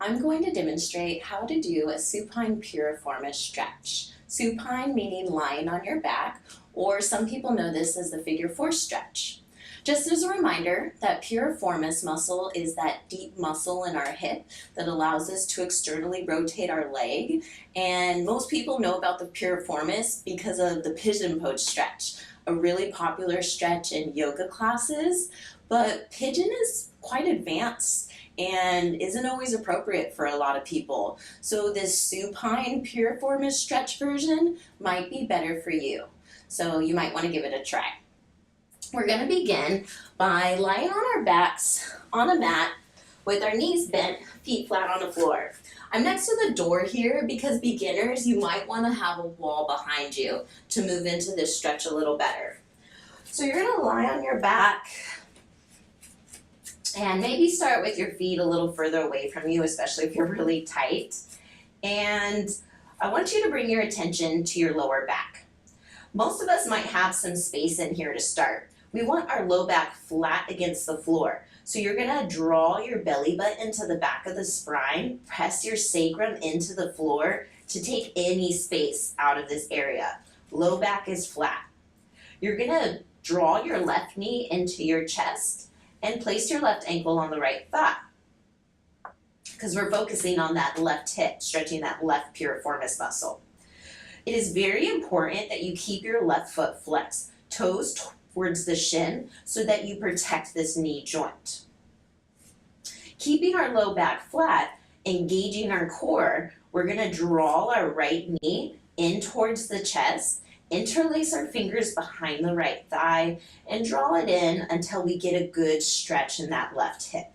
I'm going to demonstrate how to do a supine piriformis stretch. Supine meaning lying on your back, or some people know this as the figure 4 stretch. Just as a reminder, that piriformis muscle is that deep muscle in our hip that allows us to externally rotate our leg. And most people know about the piriformis because of the pigeon pose stretch, a really popular stretch in yoga classes. But pigeon is quite advanced and isn't always appropriate for a lot of people. So this supine piriformis stretch version might be better for you. So you might want to give it a try. We're going to begin by lying on our backs on a mat with our knees bent, feet flat on the floor. I'm next to the door here because beginners, you might want to have a wall behind you to move into this stretch a little better. So you're going to lie on your back and maybe start with your feet a little further away from you, especially if you're really tight. And I want you to bring your attention to your lower back. Most of us might have some space in here to start. We want our low back flat against the floor. So you're gonna draw your belly button into the back of the spine, press your sacrum into the floor to take any space out of this area. Low back is flat. You're gonna draw your left knee into your chest and place your left ankle on the right thigh, because we're focusing on that left hip, stretching that left piriformis muscle. It is very important that you keep your left foot flexed, toes towards the shin, so that you protect this knee joint. Keeping our low back flat, engaging our core, we're gonna draw our right knee in towards the chest, interlace our fingers behind the right thigh, and draw it in until we get a good stretch in that left hip.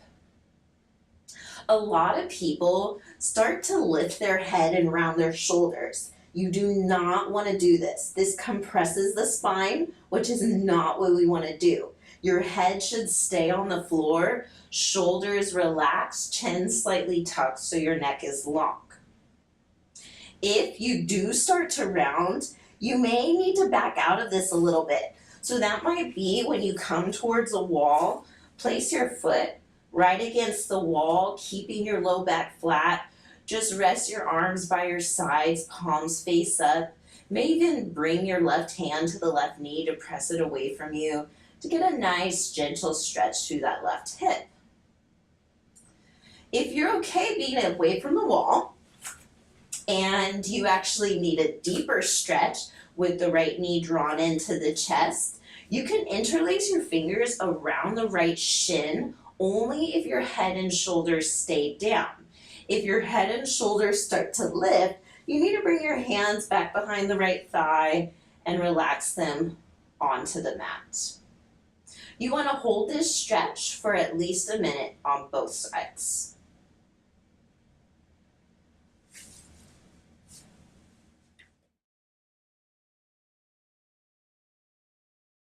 A lot of people start to lift their head and round their shoulders. You do not want to do this. This compresses the spine, which is not what we want to do. Your head should stay on the floor, shoulders relaxed, chin slightly tucked so your neck is long. If you do start to round, you may need to back out of this a little bit. So that might be when you come towards a wall, place your foot right against the wall, keeping your low back flat. Just rest your arms by your sides, palms face up. May even bring your left hand to the left knee to press it away from you to get a nice gentle stretch through that left hip. If you're okay being away from the wall and you actually need a deeper stretch with the right knee drawn into the chest, you can interlace your fingers around the right shin only if your head and shoulders stay down. If your head and shoulders start to lift, you need to bring your hands back behind the right thigh and relax them onto the mat. You want to hold this stretch for at least a minute on both sides.